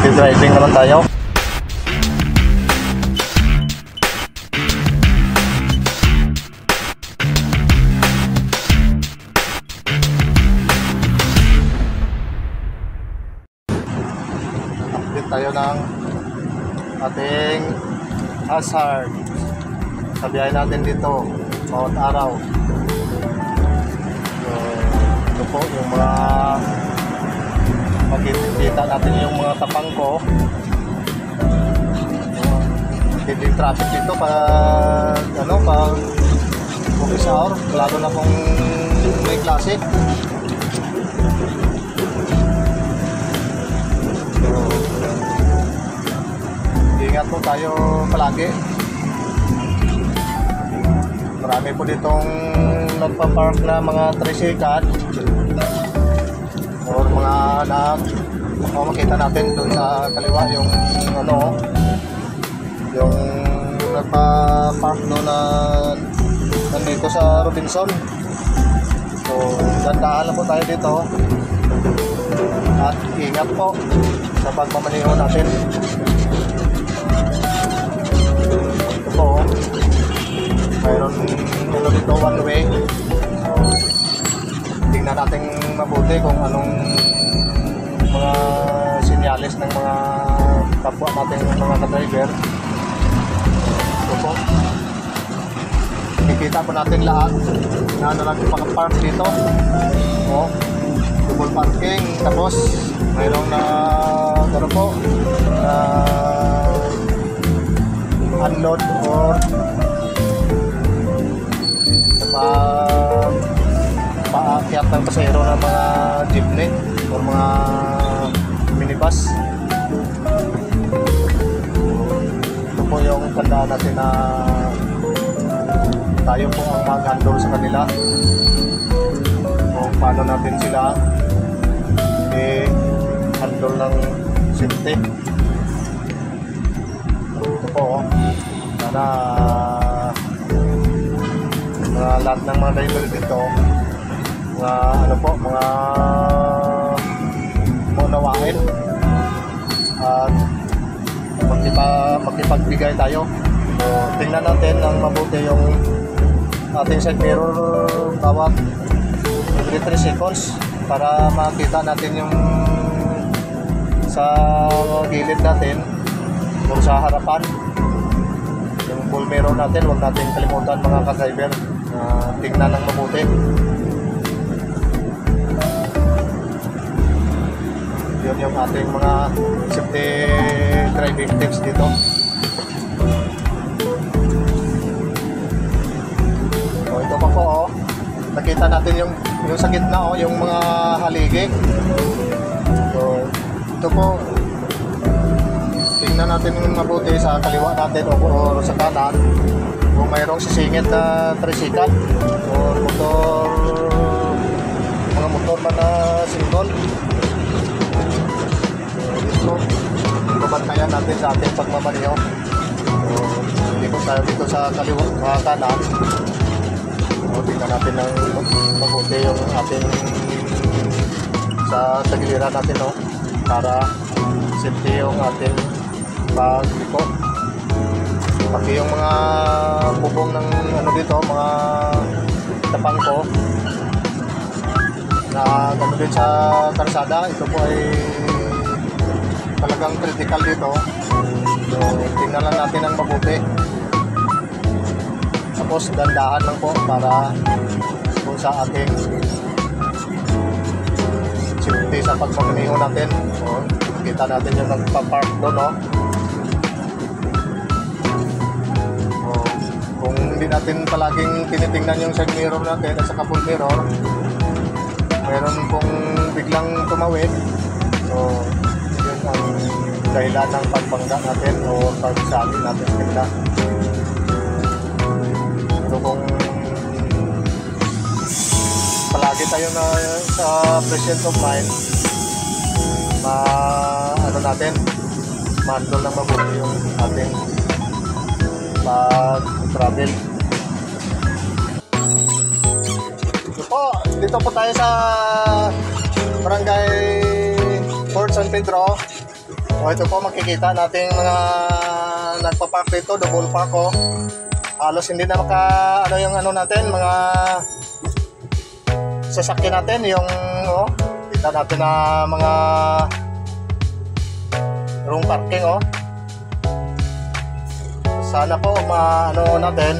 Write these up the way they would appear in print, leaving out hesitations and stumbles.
Magdi-driving naman tayo. Update tayo ng ating hazard. Sabihin natin dito bawat araw. So, ito po yung mga makikita natin yung mga tapang ko. Hindi traffic dito pag pag office hour, lalo na kung may klase. So, ingat po tayo palagi. Marami po ditong nagpa-park na mga tricycle or mga anak. Makita natin doon sa kaliwa yung yung nagpa-park doon na nandito sa Robinson. So dandahan lang po tayo dito at ingat po sa pagmamaneho natin. Ito po, mayroon dito one way. So tingnan natin mabuti kung anong mga sinyalis ng mga kapwa natin mga ka-driver. Ito po, nakikita po natin lahat na nagpaka-park dito. Double parking, tapos mayroong na unload or paakyat ng pasahero ng mga jeepney o mga minibus. Ito po yung tandaan natin na tayo po ang mag-handle sa kanila kung paano natin sila i-handle ng safety. Ito po, sana lahat ng mga driver dito mga maunawain at makipagbigay tayo. So, tingnan natin ng mabuti yung ating side mirror bawat every 3 seconds para makita natin yung sa gilid natin kung sa harapan yung full mirror natin. Huwag natin kalimutan mga ka-driver, tingnan ng mabuti. Yun yung ating mga safety driving tips dito. So ito pa po, nakita natin yung sa gitna, yung mga haligi. So ito po, tingnan natin yung mabuti sa kaliwa natin o sa kanan kung mayroong sisingit na tricycle o mga motor ba na single. So dito, babantayan natin sa ating pagmamaneho. So ikot tayo dito sa kaliwa kanan. So tingnan natin ng mabuti yung ating sa tagiliran natin, para safety yung ating pagliko. Pati yung mga bubong ng dito, mga tapang ko na din sa kalsada, ito po ay talagang critical dito. So tingnan lang natin ang mabuti, tapos dandahan lang po para kung sa ating safety sa pagmamaneho natin. So kita natin yung nagpa-park doon, kung hindi natin palaging tinitingnan yung side mirror natin at saka full mirror, mayroon pong biglang tumawid. So yun ang dahilan ng pagbangga natin o pagsali natin sa kanila. Pero kung palagi tayo na sa present of mind, natin ma-handle ng mabuti yung ating pag-travel. Dito po tayo sa Barangay Port San Pedro. O ito po makikita nating mga nagpapark dito, double park oh. Halos hindi na ano yung ano natin, mga sasakyan natin, yung oh, kita natin na mga room parking oh. Sana po ano natin,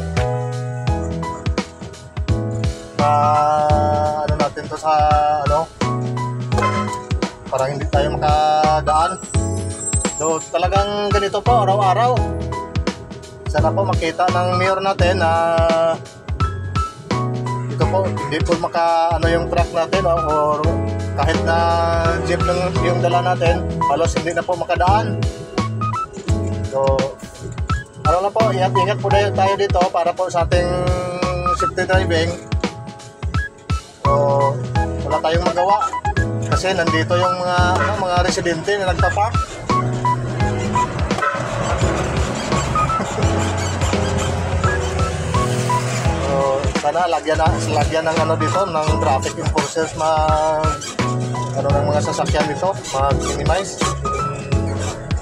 ano natin to sa ano, para hindi tayo makadaan. So talagang ganito po araw-araw. Sana po makita ng mayor natin na ito po hindi po ano yung truck natin or kahit na jeep lang yung dala natin, halos hindi na po makadaan. So ano lang po, ingat po tayo dito para po sa ating safety driving. So wala tayong magawa kasi nandito yung mga residente na nagpa-park. Sana lagyan ng ano dito, ng traffic enforcers, ano ng mga sasakyan dito, mag-minimize.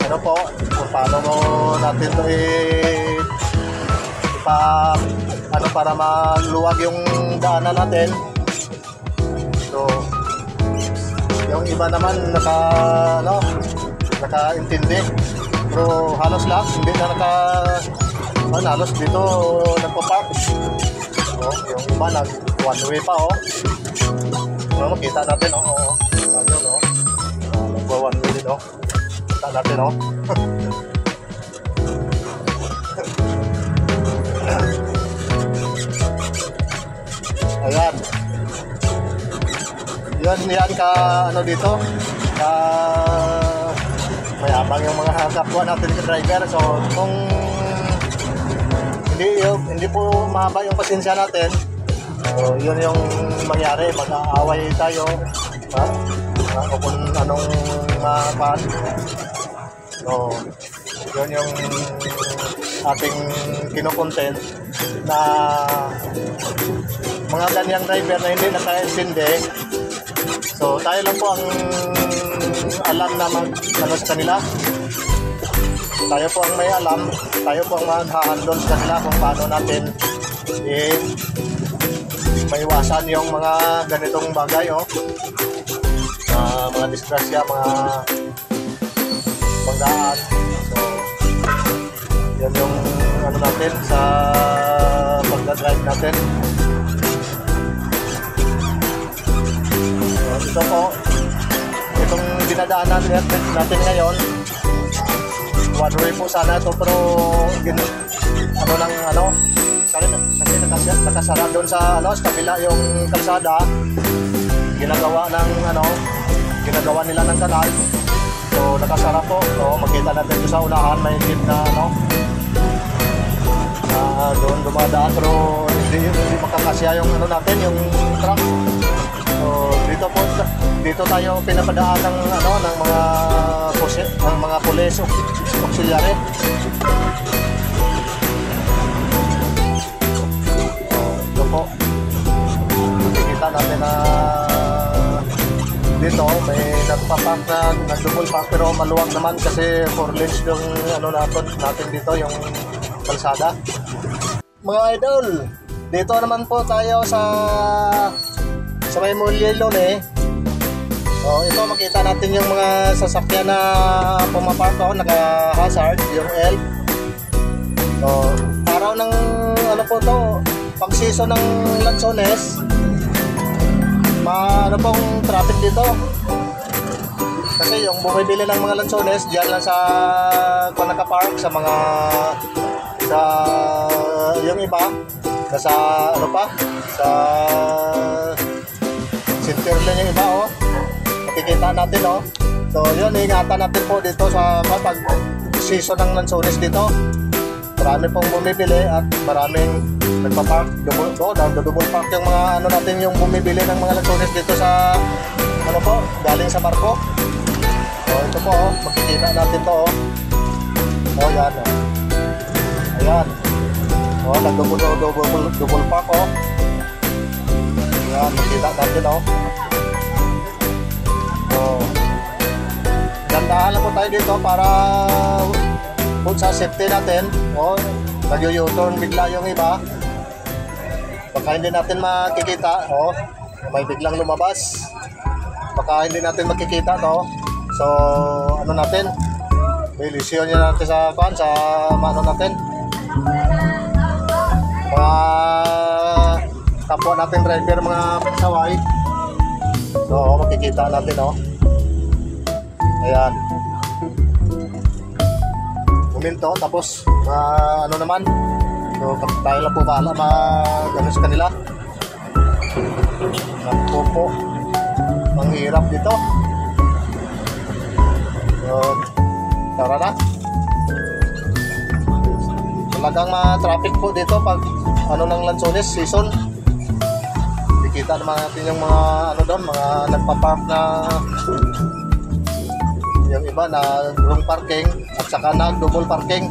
Ano po, kung paano natin ito ano para maluwag yung daanan natin. So, yung iba naman nakaintindi. Pero halos lahat hindi na halos dito nagpa-park. Oh, yung iba nag one way pa oh. Makita natin oh. Ayun oh. Nag one way din oh. Kita natin oh. Ayan. Yan ka ano dito. Mayabang yung mga kapwa natin sa driver. So kung hindi po mahaba yung pasensya natin, so yun yung mangyari, mag-aaway tayo o kung anong mapan. So yun yung ating kinukontent na mga ganyang driver na hindi nakaintindi. So tayo lang po ang alam na ano sa kanila. Tayo po ang may alam, tayo po ang mag-handle sa kanila kung paano natin maiwasan yung mga ganitong bagay oh. Mga disgrasya, mga pagdaan. So yan yung ano natin sa pagdadrive natin. So, ito po, itong dinadaanan natin ngayon, one way po sana ito, pero kasi nakasara doon sa sa kabila yung kalsada, ginagawa nila ng kanal. So nakasara po. So makita natin doon sa unahan may jeep na doon dumadaan, pero hindi makakasya yung natin, yung truck. So dito tayo pinapadaan ng mga pulis auxiliary. Ito po, nakikita natin na dito may nagpapark na nag-double park, pero maluwag naman kasi 4 lanes yung natin dito, yung kalsada. Mga idol, dito naman po tayo sa may Mulyelon eh. So ito makita natin yung mga sasakyan na pumapark naka-hazard, yung L. So araw ng po to, pag season ng Lanzones, pong traffic dito. Kasi yung bumibili ng mga Lanzones diyan lang sa naka-park sa mga yung iba sa sa center lang yung iba oh. Makikita natin oh. So yun, ingatan natin po dito sa pag season ng Lanzones dito. Marami pong bumibili at maraming nagpa-park, double park yung mga natin, yung bumibili ng mga Lanzones dito sa galing sa barko. So ito po oh, makikita natin to oh. Oh yan oh. Ayan. Oh, double park oh. Ayan, makikita natin oh. Oh. Dandahan lang po tayo dito para kung sa safety natin. O, nag-u-turn bigla yung iba. Baka hindi natin makikita. O, may biglang lumabas. Baka hindi natin makikita to. So, ano natin? Ilisyon nyo natin sa pan, sa ano natin. Mga kapwa natin driver, mga saway. So, makikita natin, oh. Ayan. Kuminto, tapos, ano naman. So, tayo lang po bahala mag-ano sa kanila. Naku po. Ang hirap dito. So, tara na. Talagang traffic po dito pag ano ng Lanzones season. Kikita naman natin yung mga ano doon, mga nagpa-park na yung iba na wrong parking at saka na double parking.